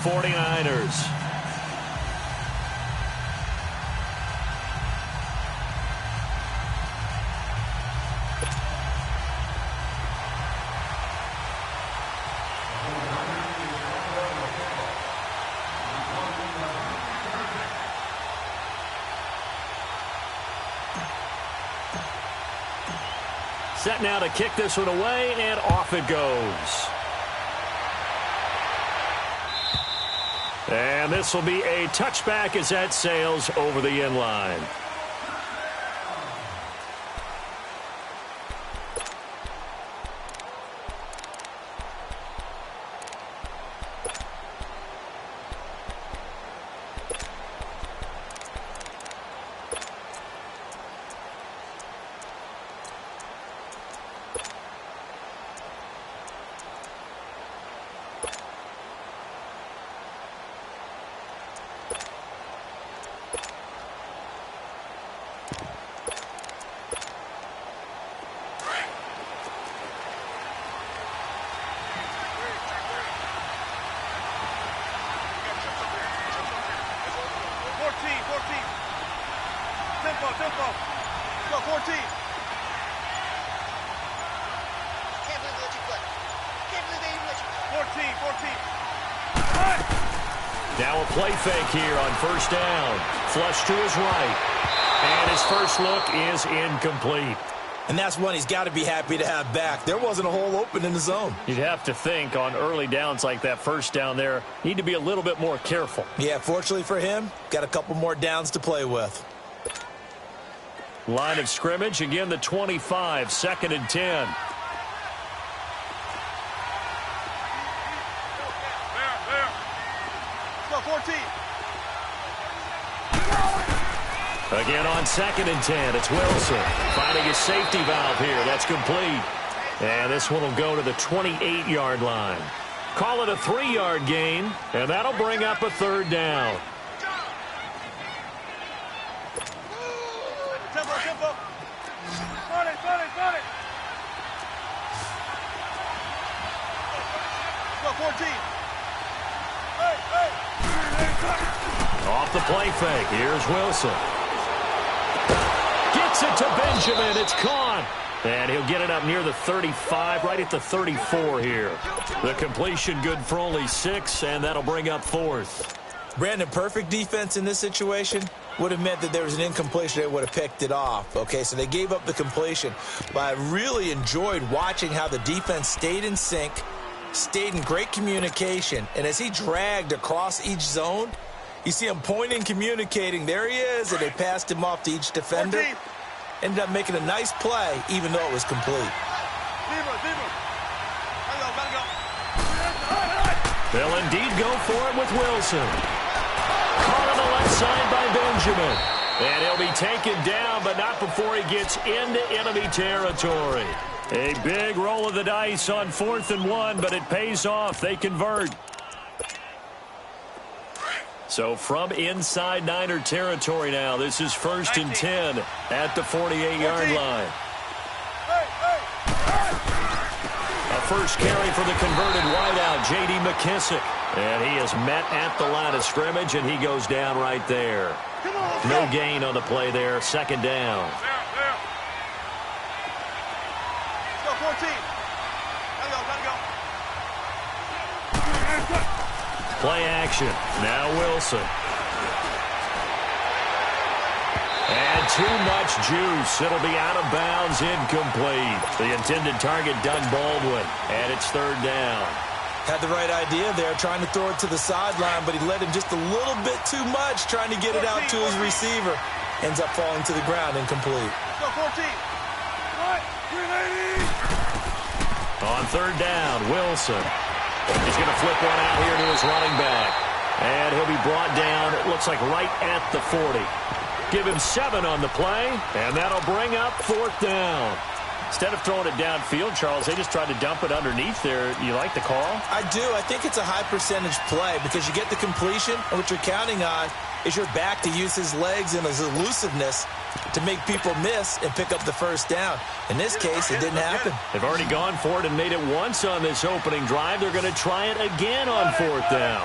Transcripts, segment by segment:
49ers. Set now to kick this one away, and off it goes. And this will be a touchback as that sails over the end line. Now a play fake here on first down. Flush to his right. And his first look is incomplete. And that's one he's got to be happy to have back. There wasn't a hole open in the zone. You'd have to think on early downs like that first down there, need to be a little bit more careful. Yeah, fortunately for him, got a couple more downs to play with. Line of scrimmage, again the 25, 2nd and 10. Again on 2nd and 10, it's Wilson finding his safety valve here. That's complete. And this one will go to the 28-yard line. Call it a 3-yard gain, and that'll bring up a 3rd down. Off the play fake, here's Wilson. Gets it to Benjamin, it's caught. And he'll get it up near the 35, right at the 34 here. The completion good for only 6, and that'll bring up 4th. Brandon, perfect defense in this situation would have meant that there was an incompletion that would have picked it off. Okay, so they gave up the completion. But I really enjoyed watching how the defense stayed in sync, stayed in great communication, and as he dragged across each zone, you see him pointing, communicating. There he is, and they passed him off to each defender. 14. Ended up making a nice play, even though it was complete. They'll indeed go for it with Wilson. Caught on the left side by Benjamin. And he'll be taken down, but not before he gets into enemy territory. A big roll of the dice on 4th and 1, but it pays off. They convert. So from inside Niner territory now, this is 1st and 10 at the 48-yard line. A first carry for the converted wideout, J.D. McKissick. And he is met at the line of scrimmage, and he goes down right there. No gain on the play there, 2nd down. Play action. Now Wilson. And too much juice. It'll be out of bounds, incomplete. The intended target, Doug Baldwin. And it's 3rd down. Had the right idea there, trying to throw it to the sideline, but he let him just a little bit too much, trying to get it out to his receiver. Ends up falling to the ground, incomplete. On 3rd down, Wilson. He's going to flip one out here to his running back. And he'll be brought down, it looks like right at the 40. Give him 7 on the play, and that'll bring up 4th down. Instead of throwing it downfield, Charles, they just tried to dump it underneath there. You like the call? I do. I think it's a high percentage play because you get the completion, and what you're counting on is your back to use his legs and his elusiveness to make people miss and pick up the 1st down. In this case, it didn't happen. They've already gone for it and made it once on this opening drive. They're going to try it again on 4th down.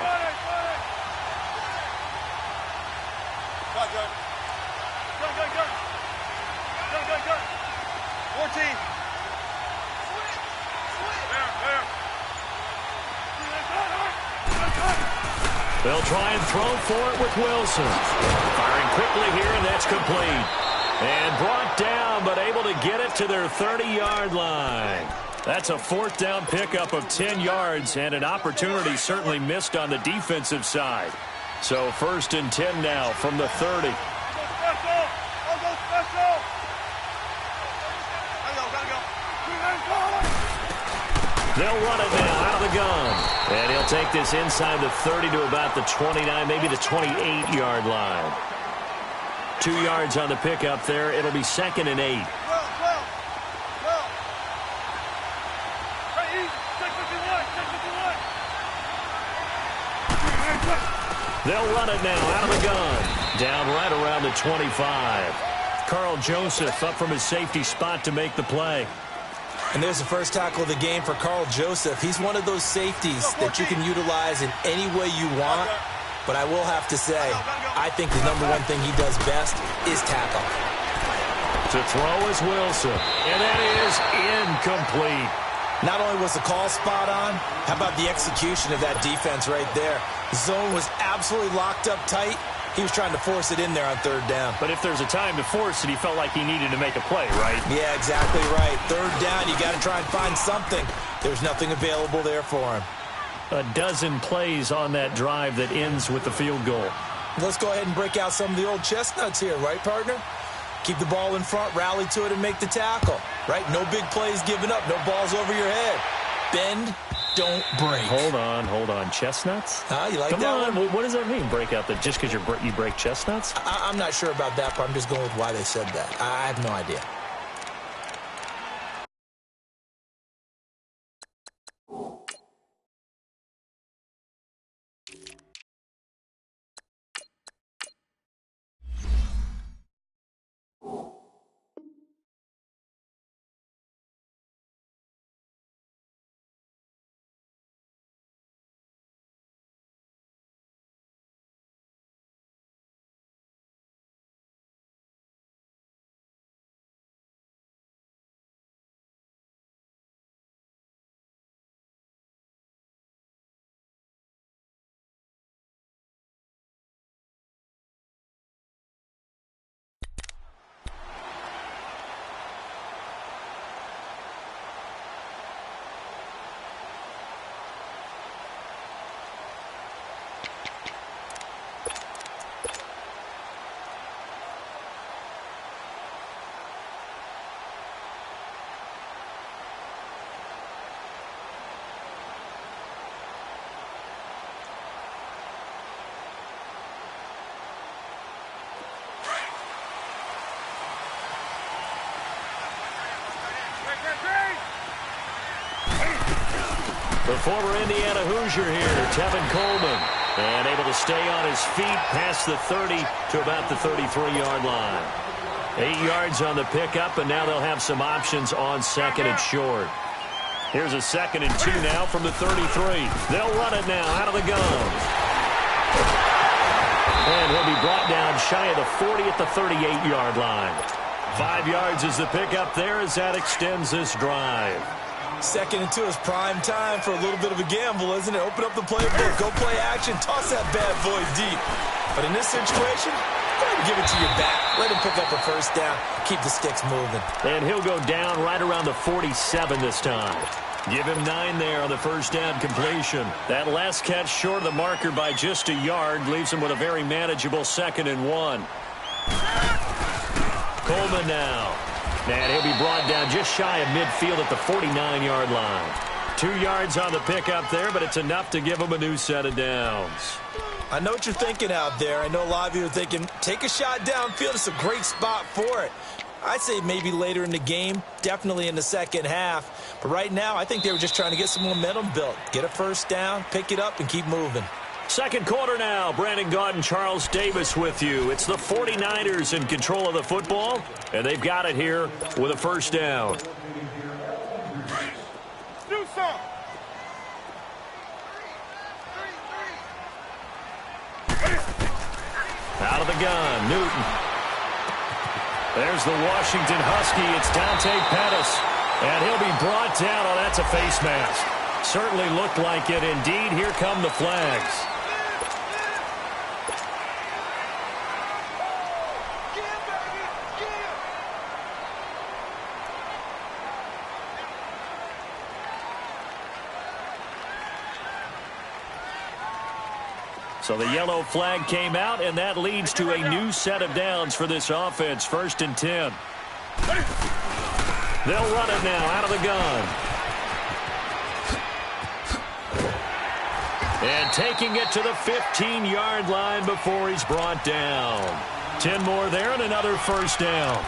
They'll try and throw for it with Wilson. Firing quickly here, and that's complete. And brought down, but able to get it to their 30-yard line. That's a fourth down pickup of 10 yards, and an opportunity certainly missed on the defensive side. So 1st and 10 now from the 30. They'll run it now out of the gun. And he'll take this inside the 30 to about the 29, maybe the 28-yard line. 2 yards on the pickup there. It'll be 2nd and 8. They'll run it now out of the gun. Down right around the 25. Carl Joseph up from his safety spot to make the play. And there's the first tackle of the game for Carl Joseph. He's one of those safeties that you can utilize in any way you want. But I will have to say, I think the number one thing he does best is tackle. To throw is Wilson. And that is incomplete. Not only was the call spot on, how about the execution of that defense right there? The zone was absolutely locked up tight. He was trying to force it in there on 3rd down. But if there's a time to force it, he felt like he needed to make a play, right? Yeah, exactly right. 3rd down, you got to try and find something. There's nothing available there for him. A dozen plays on that drive that ends with the field goal. Let's go ahead and break out some of the old chestnuts here, right, partner? Keep the ball in front, rally to it, and make the tackle, right? No big plays given up, no balls over your head. Bend, don't break. Hold on. Chestnuts? You like Come that on. one? What does that mean, break out? Just because you break chestnuts? I'm not sure about that, but I'm just going with why they said that. I have no idea. The former Indiana Hoosier here, Tevin Coleman, and able to stay on his feet past the 30 to about the 33-yard line. 8 yards on the pickup, and now they'll have some options on 2nd and short. Here's a 2nd and 2 now from the 33. They'll run it now out of the gun. And he'll be brought down shy of the 40 at the 38-yard line. 5 yards is the pickup there as that extends this drive. 2nd and 2 is prime time for a little bit of a gamble, isn't it? Open up the playbook, go play action, toss that bad boy deep. But in this situation, go ahead and give it to your back. Let him pick up a first down, keep the sticks moving. And he'll go down right around the 47 this time. Give him 9 there on the first down completion. That last catch short of the marker by just a yard leaves him with a very manageable 2nd and 1. Coleman now. And he'll be brought down just shy of midfield at the 49-yard line. 2 yards on the pickup there, but it's enough to give him a new set of downs. I know what you're thinking out there. I know a lot of you are thinking, take a shot downfield. It's a great spot for it. I'd say maybe later in the game, definitely in the second half. But right now, I think they were just trying to get some momentum built. Get a first down, pick it up, and keep moving. Second quarter now. Brandon Gaudin, Charles Davis with you. It's the 49ers in control of the football, and they've got it here with a first down. Out of the gun, Newton. There's the Washington Husky. It's Dante Pettis, and he'll be brought down. Oh, that's a face mask. Certainly looked like it. Indeed, here come the flags. So the yellow flag came out, and that leads to a new set of downs for this offense. 1st and 10. They'll run it now out of the gun. And taking it to the 15-yard line before he's brought down. 10 more there and another 1st down.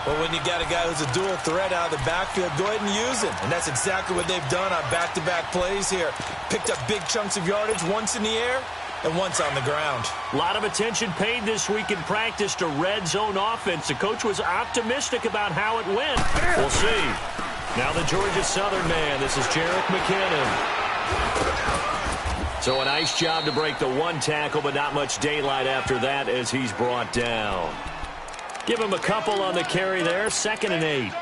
Well, when you got a guy who's a dual threat out of the backfield, go ahead and use him. And that's exactly what they've done on back-to-back plays here. Picked up big chunks of yardage, once in the air and once on the ground. A lot of attention paid this week in practice to red zone offense. The coach was optimistic about how it went. We'll see. Now the Georgia Southern man. This is Jerick McKinnon. So a nice job to break the 1 tackle, but not much daylight after that as he's brought down. Give him a couple on the carry there. 2nd and 8.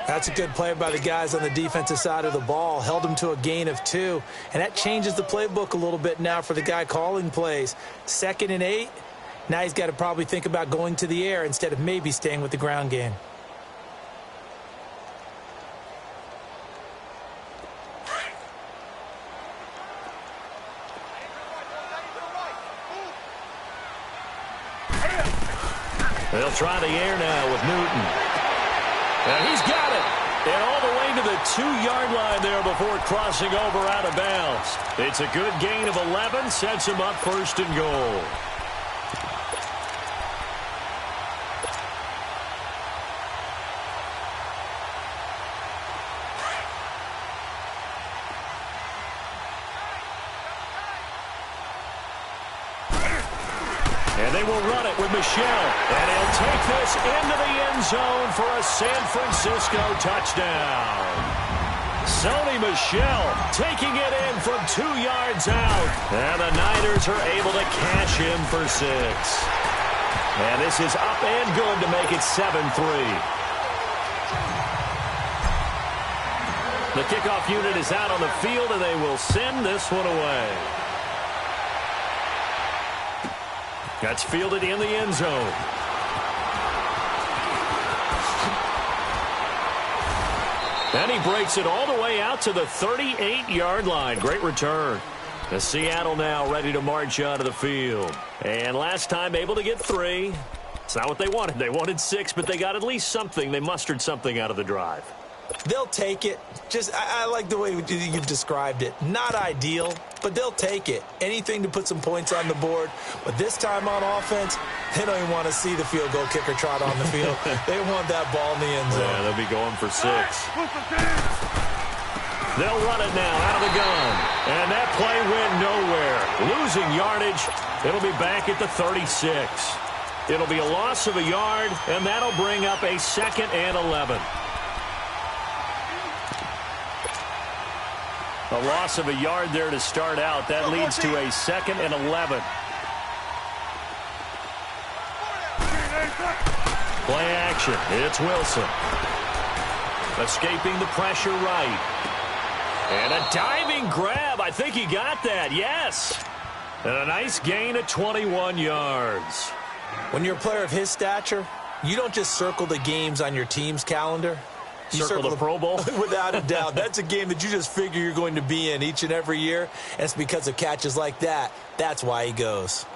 That's a good play by the guys on the defensive side of the ball. Held him to a gain of 2. And that changes the playbook a little bit now for the guy calling plays. 2nd and 8. Now he's got to probably think about going to the air instead of maybe staying with the ground game. They'll try the air now with Newton. And he's got it. And all the way to the 2-yard line there before crossing over out of bounds. It's a good gain of 11. Sets him up 1st and goal. And they will run it with Michel. And he'll take this into the end zone for a San Francisco touchdown. Sony Michel taking it in from 2 yards out. And the Niners are able to catch him for 6. And this is up and good to make it 7-3. The kickoff unit is out on the field, and they will send this one away. That's fielded in the end zone. And he breaks it all the way out to the 38-yard line. Great return. The Seattle now ready to march onto the field. And last time able to get 3. It's not what they wanted. They wanted 6, but they got at least something. They mustered something out of the drive. They'll take it. I like the way you've described it. Not ideal, but they'll take it. Anything to put some points on the board. But this time on offense, they don't even want to see the field goal kicker trot on the field. They want that ball in the end zone. Yeah, they'll be going for 6. They'll run it now out of the gun. And that play went nowhere. Losing yardage. It'll be back at the 36. It'll be a loss of a yard, and that'll bring up a 2nd and 11. A loss of a yard there to start out. That leads to a 2nd and 11. Play action. It's Wilson. Escaping the pressure right. And a diving grab. I think he got that. Yes. And a nice gain of 21 yards. When you're a player of his stature, you don't just circle the games on your team's calendar. You circle the Pro Bowl? Without a doubt. That's a game that you just figure you're going to be in each and every year. And it's because of catches like that. That's why he goes.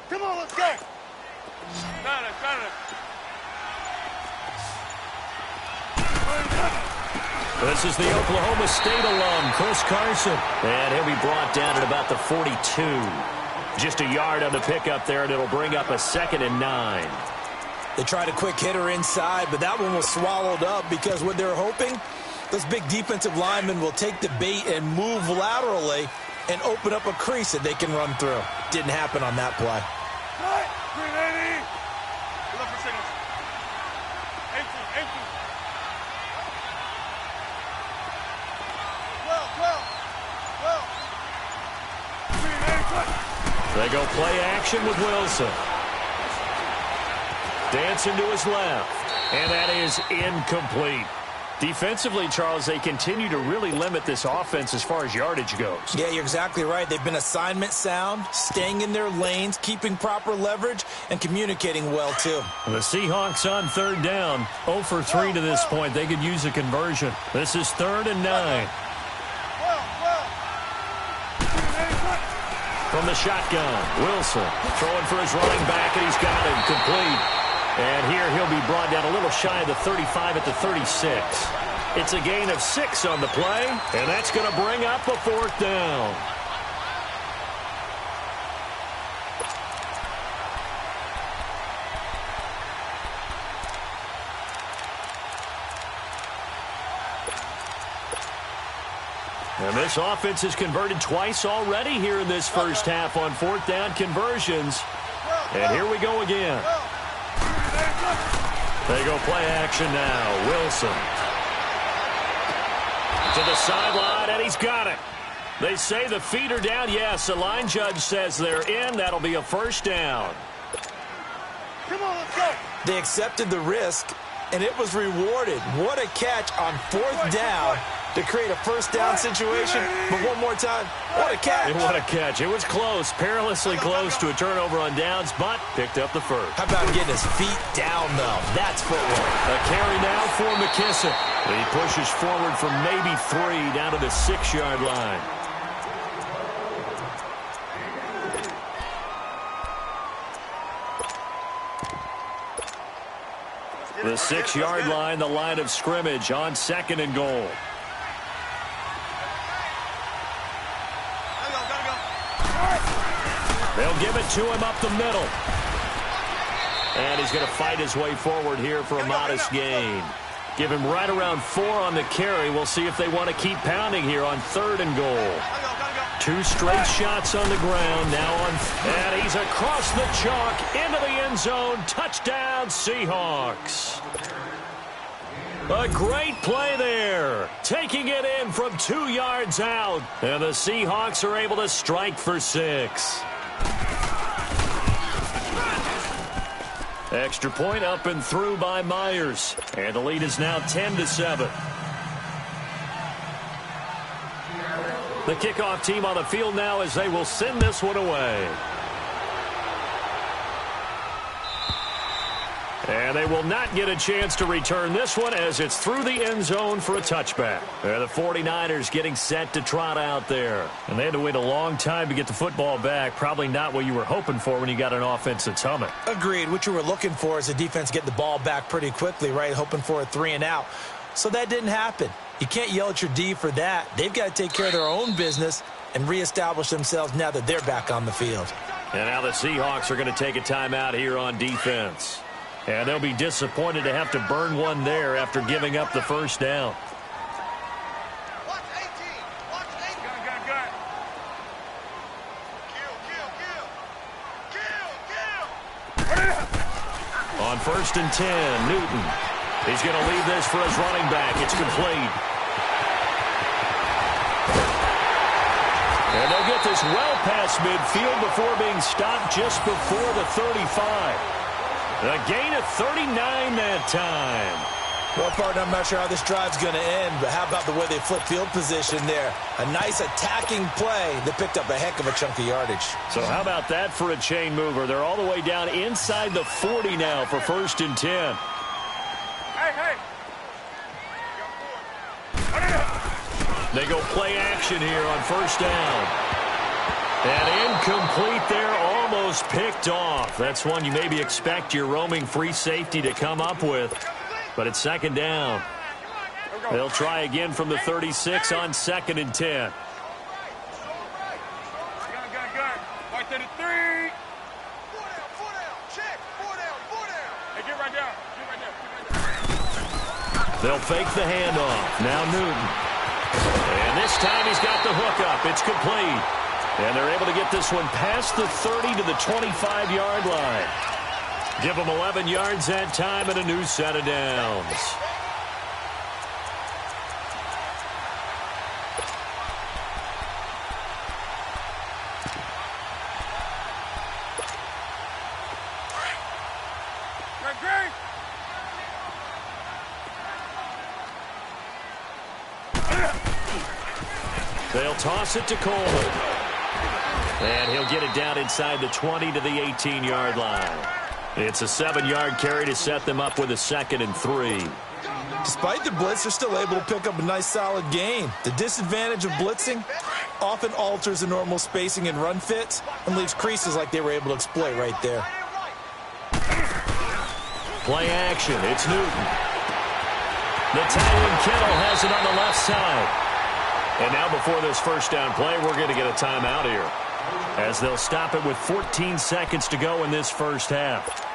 Come on, let's go. Got it. This is the Oklahoma State alum, Chris Carson. And he'll be brought down at about the 42. Just a yard on the pickup there, and it'll bring up a 2nd and 9. They tried a quick hitter inside, but that one was swallowed up because what they're hoping, this big defensive lineman will take the bait and move laterally and open up a crease that they can run through. Didn't happen on that play. They go play action with Wilson. Dancing to his left. And that is incomplete. Defensively, Charles, they continue to really limit this offense as far as yardage goes. Yeah, you're exactly right. They've been assignment sound, staying in their lanes, keeping proper leverage, and communicating well, too. The Seahawks on third down. 0 for 3 to this point. They could use a conversion. This is 3rd and 9. From the shotgun, Wilson throwing for his running back, and he's got him complete. And here he'll be brought down a little shy of the 35 at the 36. It's a gain of 6 on the play, and that's going to bring up a 4th down. And this offense has converted twice already here in this first half on 4th down conversions. And here we go again. They go play action now. Wilson to the sideline, and he's got it. They say the feet are down. Yes, the line judge says they're in. That'll be a 1st down. Come on, let's go. They accepted the risk, and it was rewarded. What a catch on 4th down to create a 1st down situation. But one more time, what a catch. What a catch. It was close, perilously close to a turnover on downs, but picked up the first. How about getting his feet down, though? That's footwork. A carry now for McKissick. He pushes forward from maybe 3 down to the 6-yard line. The 6-yard line, the line of scrimmage on 2nd and goal. They'll give it to him up the middle. And he's going to fight his way forward here for a modest gain. Give him right around 4 on the carry. We'll see if they want to keep pounding here on 3rd and goal. 2 straight shots on the ground now on, and he's across the chalk into the end zone. Touchdown, Seahawks. A great play there. Taking it in from 2 yards out. And the Seahawks are able to strike for 6. Extra point up and through by Myers. And the lead is now 10-7. The kickoff team on the field now as they will send this one away. And they will not get a chance to return this one as it's through the end zone for a touchback. The 49ers getting set to trot out there. And they had to wait a long time to get the football back. Probably not what you were hoping for when you got an offense that's humming. Agreed. What you were looking for is the defense getting the ball back pretty quickly, right? Hoping for a 3 and out. So that didn't happen. You can't yell at your D for that. They've got to take care of their own business and reestablish themselves now that they're back on the field. And now the Seahawks are going to take a timeout here on defense. And they'll be disappointed to have to burn one there after giving up the 1st down. Watch 18. Watch 18. Gun. Kill. On 1st and 10, Newton. He's going to leave this for his running back. It's complete. And they'll get this well past midfield before being stopped just before the 35. A gain of 39 that time. Well, partner, I'm not sure how this drive's going to end, but how about the way they flip field position there? A nice attacking play that picked up a heck of a chunk of yardage. So how about that for a chain mover? They're all the way down inside the 40 now for 1st and 10. Hey. They go play action here on 1st down. And incomplete there, almost picked off. That's one you maybe expect your roaming free safety to come up with. But it's 2nd down. They'll try again from the 36 on 2nd and 10. Gun. Right there to 3. 4 down. Check. 4 down. Hey, get right down. They'll fake the handoff. Now Newton. And this time he's got the hook up. It's complete. And they're able to get this one past the 30 to the 25-yard line. Give them 11 yards that time and a new set of downs. They'll toss it to Coleman. And he'll get it down inside the 20 to the 18-yard line. It's a 7-yard carry to set them up with a 2nd and 3. Despite the blitz, they're still able to pick up a nice, solid gain. The disadvantage of blitzing often alters the normal spacing and run fits and leaves creases like they were able to exploit right there. Play action. It's Newton. The tight end Kittle has it on the left side. And now before this first down play, we're going to get a timeout here, as they'll stop it with 14 seconds to go in this first half.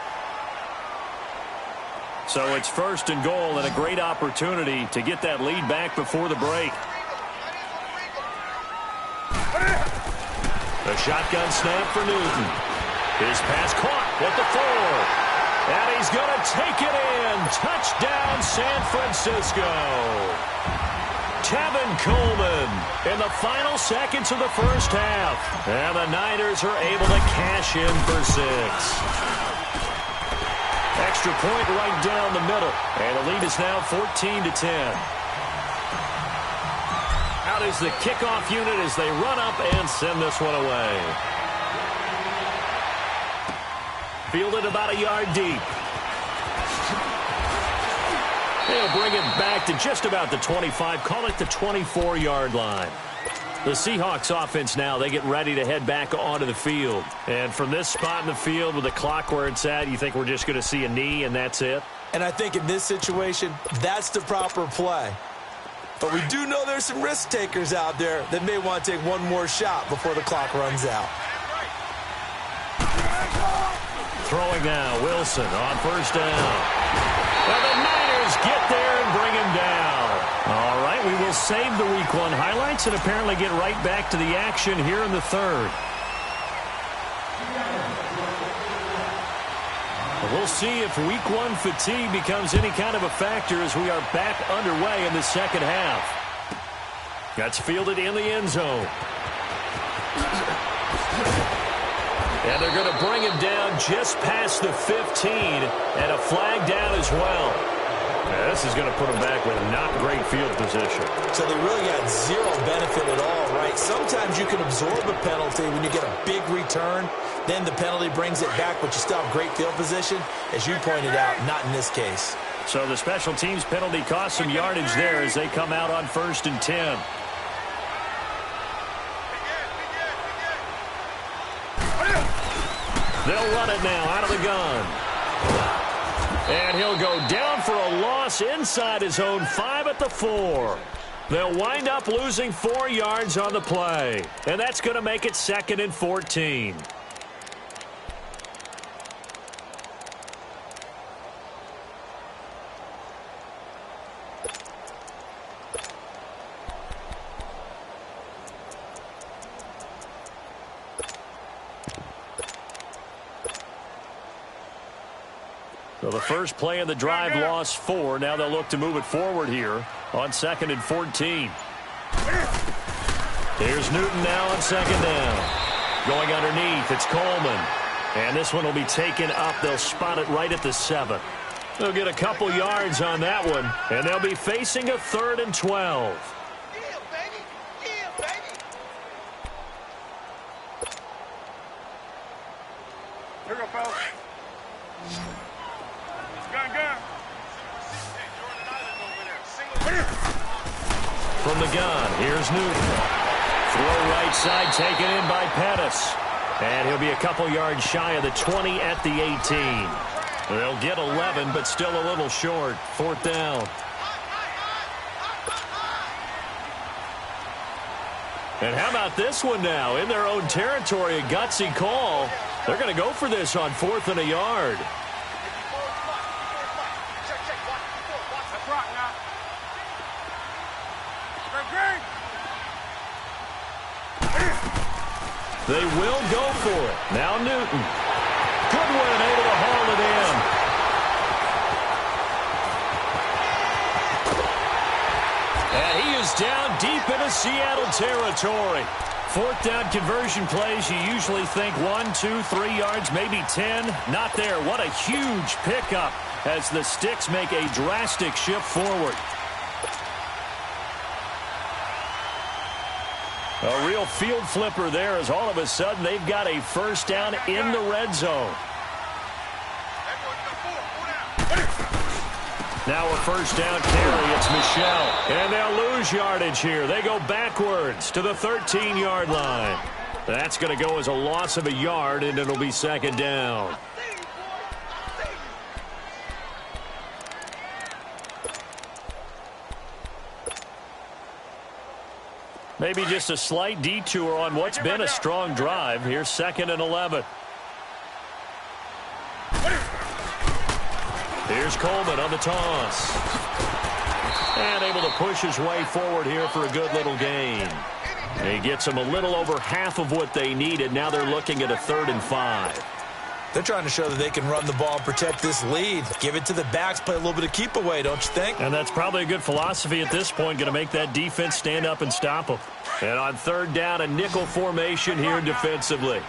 So it's 1st and goal and a great opportunity to get that lead back before the break. The shotgun snap for Newton. His pass caught with the 4. And he's going to take it in. Touchdown, San Francisco. Tevin Coleman in the final seconds of the first half. And the Niners are able to cash in for 6. Extra point right down the middle. And the lead is now 14-10. Out is the kickoff unit as they run up and send this one away. Fielded about a yard deep. They'll bring it back to just about the 25. Call it the 24-yard line. The Seahawks offense now, they get ready to head back onto the field. And from this spot in the field with the clock where it's at, you think we're just going to see a knee and that's it? And I think in this situation, that's the proper play. But we do know there's some risk takers out there that may want to take one more shot before the clock runs out. Throwing now, Wilson on first down. And the Niners get there and bring him down. All right, we will save the Week 1 highlights and apparently get right back to the action here in the third. We'll see if Week 1 fatigue becomes any kind of a factor as we are back underway in the second half. That's fielded in the end zone. And they're going to bring him down just past the 15, and a flag down as well. Yeah, this is going to put him back with not great field position. So they really got zero benefit at all, right? Sometimes you can absorb a penalty when you get a big return. Then the penalty brings it back, but you still have great field position. As you pointed out, not in this case. So the special teams penalty cost some yardage there as they come out on 1st and 10. They'll run it now out of the gun. And he'll go down for a loss inside his own 5 at the 4. They'll wind up losing 4 yards on the play. And that's going to make it 2nd and 14. So the first play of the drive lost 4. Now they'll look to move it forward here on 2nd and 14. Here's Newton now on 2nd down. Going underneath, it's Coleman. And this one will be taken up. They'll spot it right at the 7. They'll get a couple yards on that one. And they'll be facing a 3rd and 12. Here we go, fellas. From the gun, here's Newton. Throw right side taken in by Pettis. And he'll be a couple yards shy of the 20 at the 18. They'll get 11, but still a little short. 4th down. And how about this one now? In their own territory, a gutsy call. They're going to go for this on 4th and a yard. They will go for it. Now Newton. Goodwin able to haul it in. And he is down deep into Seattle territory. 4th down conversion plays, you usually think 1, 2, 3 yards, maybe 10. Not there. What a huge pickup as the Sticks make a drastic shift forward. A real field flipper there as all of a sudden they've got a first down in the red zone. Now a first down carry. It's Michel. And they'll lose yardage here. They go backwards to the 13-yard line. That's going to go as a loss of a yard, and it'll be second down. Maybe just a slight detour on what's been a strong drive. Here's 2nd and 11. Here's Coleman on the toss. And able to push his way forward here for a good little gain. He gets them a little over half of what they needed. Now they're looking at a 3rd and 5. They're trying to show that they can run the ball, protect this lead. Give it to the backs, play a little bit of keep away, don't you think? And that's probably a good philosophy at this point. Going to make that defense stand up and stop them. And on 3rd down, a nickel formation here defensively.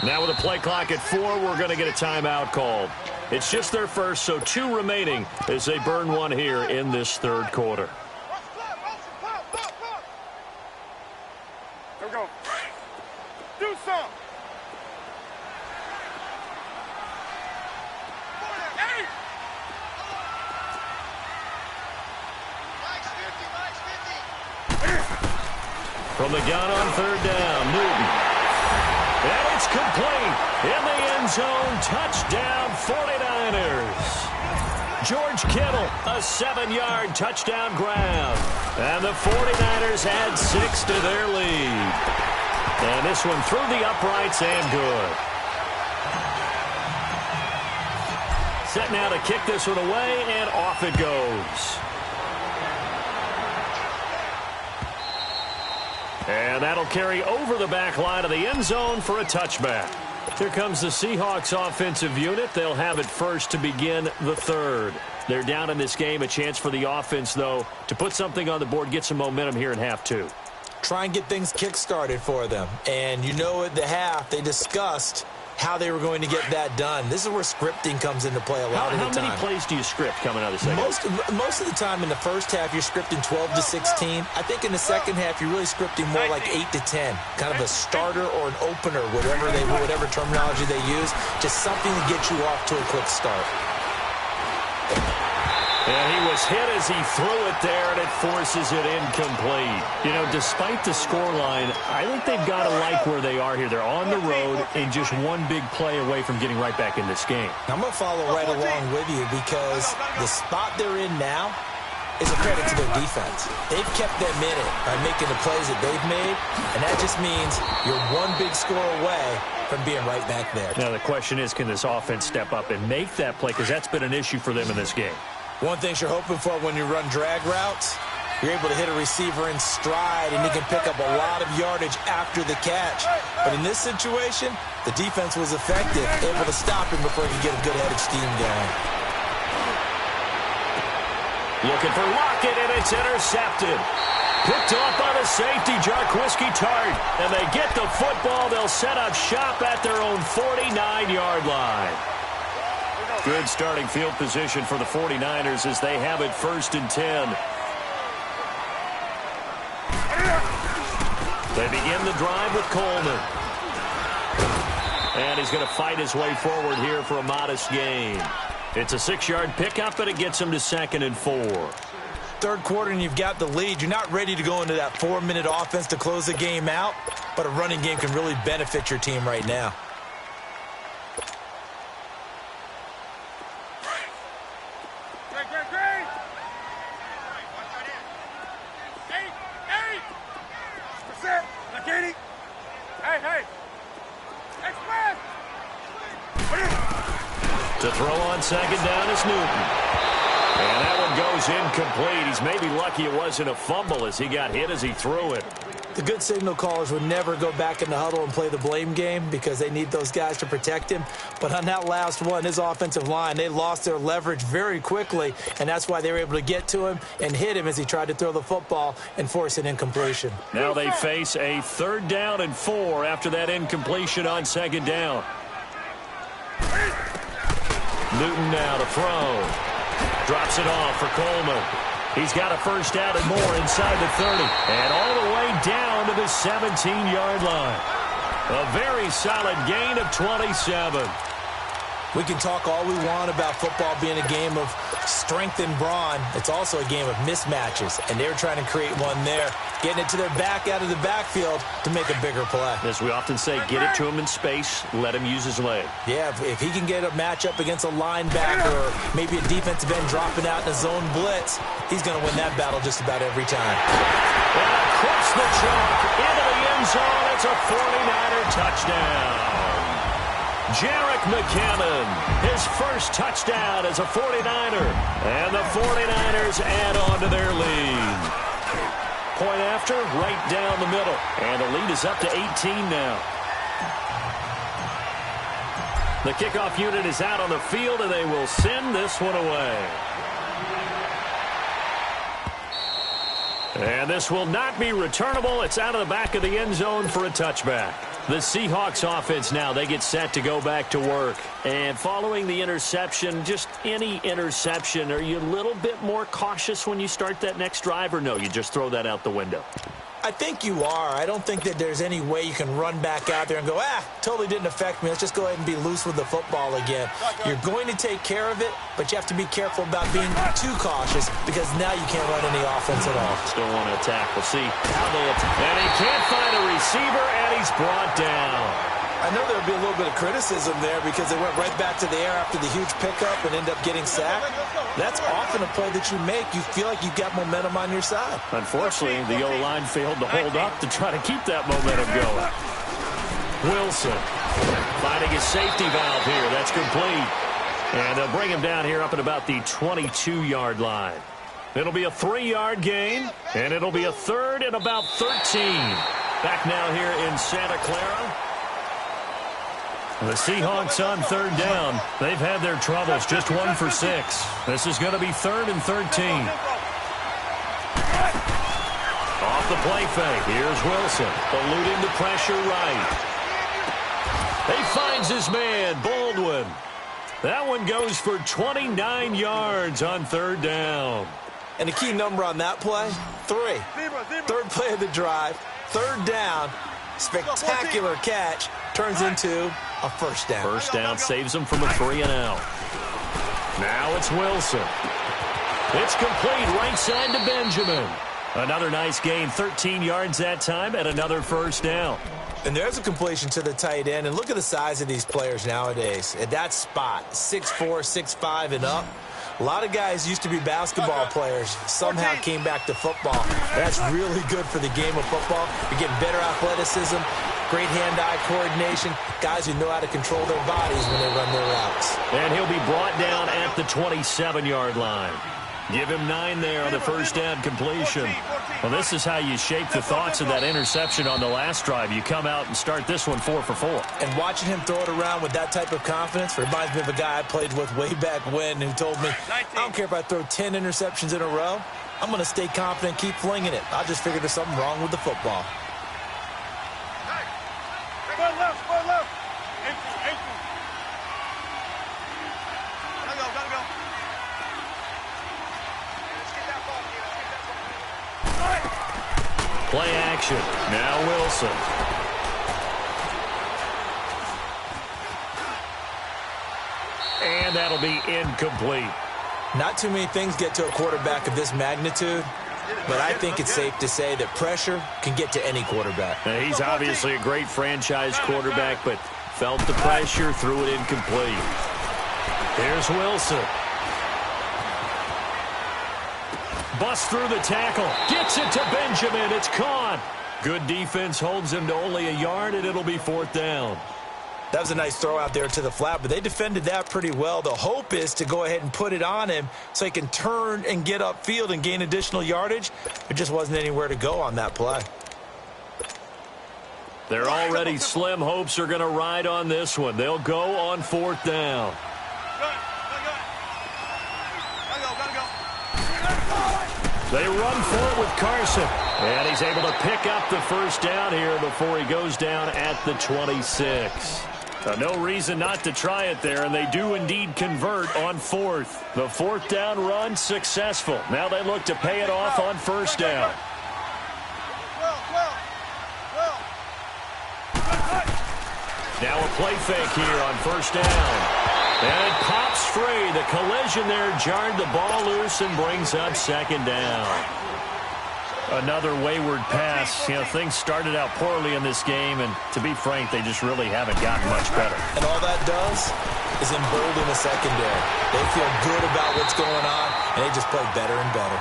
Now with a play clock at 4, we're going to get a timeout called. It's just their first, so 2 remaining as they burn one here in this 3rd quarter. Here we go. Do some. Hey! From the gun on 3rd down, Newton. And it's complete. In the end zone, touchdown 49ers. George Kittle, a 7-yard touchdown grab. And the 49ers add 6 to their lead. And this one through the uprights and good. Set now to kick this one away, and off it goes. And that'll carry over the back line of the end zone for a touchback. Here comes the Seahawks offensive unit. They'll have it first to begin the 3rd. They're down in this game. A chance for the offense, though, to put something on the board, get some momentum here in half 2. Try and get things kick-started for them. And you know at the half, they discussed how they were going to get that done. This is where scripting comes into play a lot of the time. How many plays do you script coming out of the second? Most of the time in the first half, you're scripting 12 to 16. I think in the second half, you're really scripting more like 8 to 10. Kind of a starter or an opener, whatever terminology they use. Just something to get you off to a quick start. And he was hit as he threw it there, and it forces it incomplete. You know, despite the scoreline, I think they've got to like where they are here. They're on the road and just one big play away from getting right back in this game. I'm going to follow right along with you because the spot they're in now is a credit to their defense. They've kept them in it by making the plays that they've made, and that just means you're one big score away from being right back there. Now, the question is, can this offense step up and make that play? Because that's been an issue for them in this game. One thing you're hoping for when you run drag routes, you're able to hit a receiver in stride, and you can pick up a lot of yardage after the catch. But in this situation, the defense was effective, able to stop him before he could get a good head of steam going. Looking for Lockett, and it's intercepted. Picked off by the safety, Jarquiski Tart. And they get the football. They'll set up shop at their own 49-yard line. Good starting field position for the 49ers as they have it 1st and 10. They begin the drive with Coleman. And he's going to fight his way forward here for a modest gain. It's a 6-yard pickup, and it gets him to 2nd and 4. 3rd quarter, and you've got the lead. You're not ready to go into that 4-minute offense to close the game out, but a running game can really benefit your team right now. To throw on 2nd down is Newton. And that one goes incomplete. He's maybe lucky it wasn't a fumble as he got hit as he threw it. The good signal callers would never go back in the huddle and play the blame game because they need those guys to protect him. But on that last one, his offensive line, they lost their leverage very quickly, and that's why they were able to get to him and hit him as he tried to throw the football and force an incompletion. Now they face a 3rd down and 4 after that incompletion on 2nd down. Newton now to throw. Drops it off for Coleman. He's got a 1st down and more inside the 30. And all the way down to the 17-yard line. A very solid gain of 27. We can talk all we want about football being a game of strength and brawn. It's also a game of mismatches, and they're trying to create one there, getting it to their back out of the backfield to make a bigger play. As we often say, get it to him in space, let him use his leg. Yeah, if he can get a matchup against a linebacker or maybe a defensive end dropping out in a zone blitz, he's going to win that battle just about every time. And across the chalk into the end zone, it's a 49er touchdown. Jerick McCammon, his first touchdown as a 49er. And the 49ers add on to their lead. Point after, right down the middle. And the lead is up to 18 now. The kickoff unit is out on the field, and they will send this one away. And this will not be returnable. It's out of the back of the end zone for a touchback. The Seahawks offense now, they get set to go back to work. And following the interception, just any interception, are you a little bit more cautious when you start that next drive, or no, you just throw that out the window? I think you are. I don't think that there's any way you can run back out there and go, totally didn't affect me. Let's just go ahead and be loose with the football again. You're going to take care of it, but you have to be careful about being too cautious because now you can't run any offense at all. Still want to attack. We'll see how they attack. And he can't find a receiver, and he's brought down. I know there'll be a little bit of criticism there because they went right back to the air after the huge pickup and end up getting sacked. That's often a play that you make. You feel like you've got momentum on your side. Unfortunately, the O-line failed to hold up to try to keep that momentum going. Wilson finding his safety valve here. That's complete. And they'll bring him down here up at about the 22-yard line. It'll be a 3-yard gain, and it'll be a 3rd and about 13. Back now here in Santa Clara. The Seahawks on 3rd down. They've had their troubles, just 1 for 6. This is going to be 3rd and 13. Off the play fake. Here's Wilson. Eluding the pressure right. He finds his man, Baldwin. That one goes for 29 yards on 3rd down. And the key number on that play, 3. 3rd play of the drive, 3rd down, spectacular catch, turns into a 1st down. 1st down saves him from a 3-and-out. Now it's Wilson. It's complete right side to Benjamin. Another nice gain, 13 yards that time, and another 1st down. And there's a completion to the tight end. And look at the size of these players nowadays. At that spot, 6'4", 6'5", and up. A lot of guys used to be basketball players, somehow came back to football. That's really good for the game of football. You're getting better athleticism, great hand-eye coordination, guys who know how to control their bodies when they run their routes. And he'll be brought down at the 27-yard line. Give him 9 there on the 1st down completion. Well, this is how you shake the thoughts of that interception on the last drive. You come out and start this one 4 for 4. And watching him throw it around with that type of confidence reminds me of a guy I played with way back when who told me, I don't care if I throw 10 interceptions in a row. I'm going to stay confident, keep flinging it. I just figured there's something wrong with the football. Square left, square left. 18. Gotta go. Play action. Now Wilson. And that'll be incomplete. Not too many things get to a quarterback of this magnitude, but I think it's safe to say that pressure can get to any quarterback. Now, he's obviously a great franchise quarterback, but felt the pressure, threw it incomplete. Here's Wilson. Busts through the tackle. Gets it to Benjamin. It's caught. Good defense holds him to only a yard, and it'll be 4th down. That was a nice throw out there to the flat, but they defended that pretty well. The hope is to go ahead and put it on him so he can turn and get upfield and gain additional yardage. There just wasn't anywhere to go on that play. Their already slim hopes are going to ride on this one. They'll go on 4th down. They run for it with Carson. And he's able to pick up the first down here before he goes down at the 26. No reason not to try it there, and they do indeed convert on 4th. The 4th down run successful. Now they look to pay it off on 1st down. Now a play fake here on 1st down. And it pops free. The collision there jarred the ball loose and brings up 2nd down. Another wayward pass. You know, things started out poorly in this game, and to be frank, they just really haven't gotten much better. And all that does is embolden the secondary. They feel good about what's going on, and they just play better and better.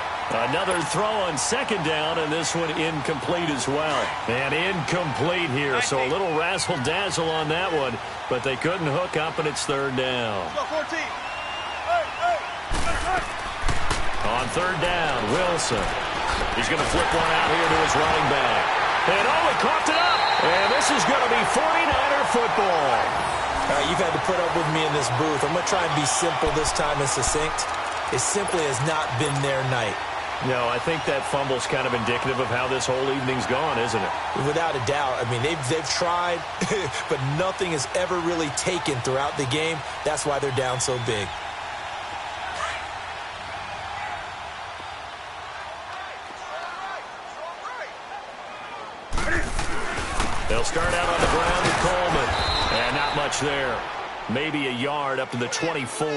Another throw on 2nd down, and this one incomplete as well. And incomplete here, so a little razzle-dazzle on that one, but they couldn't hook up, and it's 3rd down. On 3rd down, Wilson. He's going to flip one out here to his running back. And he coughed it up. And this is going to be 49er football. All right, you've had to put up with me in this booth. I'm going to try and be simple this time and succinct. It simply has not been their night. No, I think that fumble's kind of indicative of how this whole evening's gone, isn't it? Without a doubt. I mean, they've tried, but nothing has ever really taken throughout the game. That's why they're down so big. They'll start out on the ground with Coleman. And not much there. Maybe a yard up to the 24.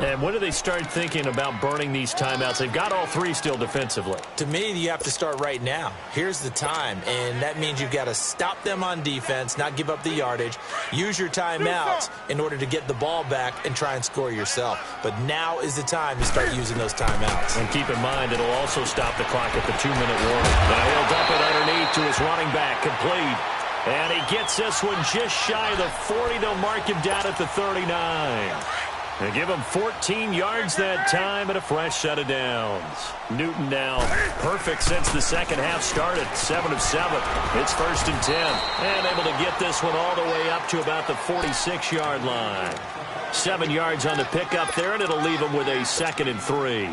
And when do they start thinking about burning these timeouts? They've got all 3 still defensively. To me, you have to start right now. Here's the time, and that means you've got to stop them on defense, not give up the yardage, use your timeouts in order to get the ball back and try and score yourself. But now is the time to start using those timeouts. And keep in mind, it'll also stop the clock at the 2-minute warning. Now he'll dump it underneath to his running back, complete. And he gets this one just shy of the 40. They'll mark him down at the 39. They give him 14 yards that time and a fresh set of downs. Newton now perfect since the second half started. 7 of 7. It's 1st and 10. And able to get this one all the way up to about the 46-yard line. 7 yards on the pickup there, and it'll leave him with a 2nd and 3.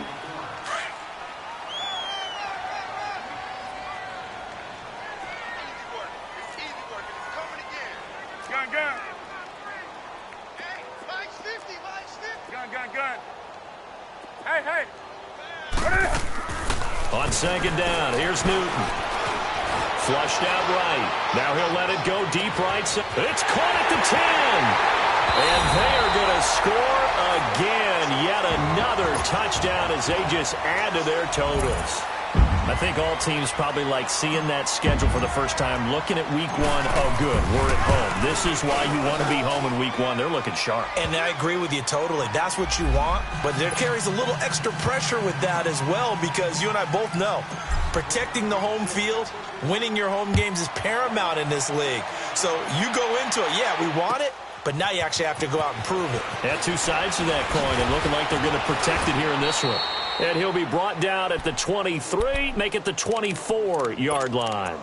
On 2nd down, here's Newton. Flushed out right. Now he'll let it go deep right side. It's caught at the 10. And they are going to score again. Yet another touchdown as they just add to their totals. I think all teams probably like seeing that schedule for the first time, looking at week 1. Oh, good, we're at home. This is why you want to be home in week 1. They're looking sharp. And I agree with you totally. That's what you want. But there carries a little extra pressure with that as well, because you and I both know protecting the home field, winning your home games is paramount in this league. So you go into it, yeah, we want it, but now you actually have to go out and prove it. Yeah, 2 sides to that coin, and looking like they're going to protect it here in this one. And he'll be brought down at the 23, make it the 24-yard line.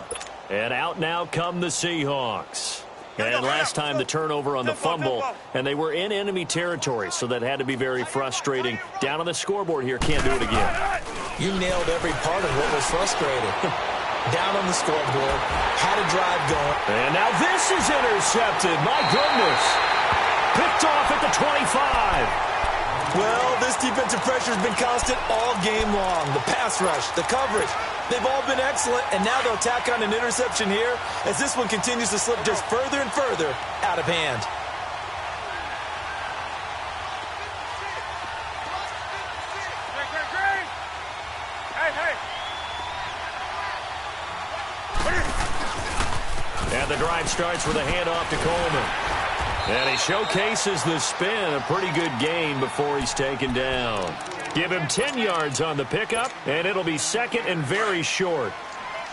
And out now come the Seahawks. And last time the turnover on the fumble, and they were in enemy territory, so that had to be very frustrating. Down on the scoreboard here, can't do it again. You nailed every part of what was frustrating. Down on the scoreboard, had a drive going. And now this is intercepted. My goodness. Picked off at the 25. Well, this defensive pressure has been constant all game long. The pass rush, the coverage, they've all been excellent, and now they'll tack on an interception here as this one continues to slip just further and further out of hand. And the drive starts with a handoff to Coleman. And he showcases the spin, a pretty good gain before he's taken down. Give him 10 yards on the pickup, and it'll be 2nd and very short.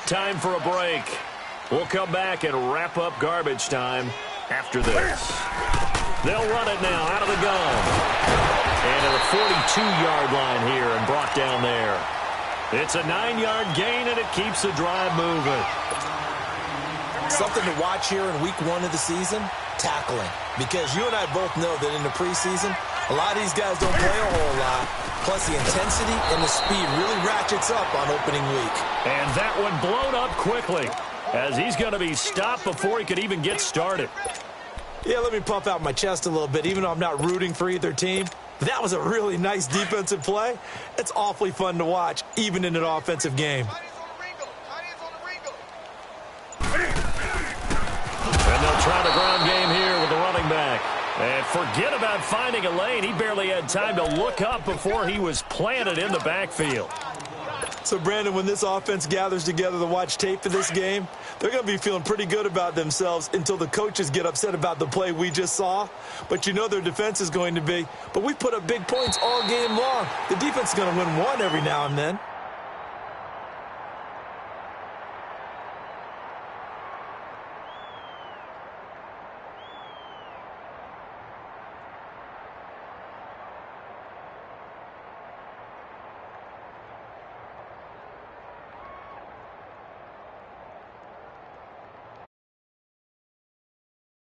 Time for a break. We'll come back and wrap up garbage time after this. They'll run it now out of the gun. And at the 42-yard line here and brought down there. It's a 9-yard gain, and it keeps the drive moving. Something to watch here in week 1 of the season, tackling. Because you and I both know that in the preseason, a lot of these guys don't play a whole lot. Plus, the intensity and the speed really ratchets up on opening week. And that one blown up quickly as he's going to be stopped before he could even get started. Yeah, let me puff out my chest a little bit, even though I'm not rooting for either team. That was a really nice defensive play. It's awfully fun to watch, even in an offensive game. And they'll try the ground game here with the running back. And forget about finding a lane. He barely had time to look up before he was planted in the backfield. So, Brandon, when this offense gathers together to watch tape for this game, they're going to be feeling pretty good about themselves until the coaches get upset about the play we just saw. But you know their defense is going to be. But we put up big points all game long. The defense is going to win one every now and then.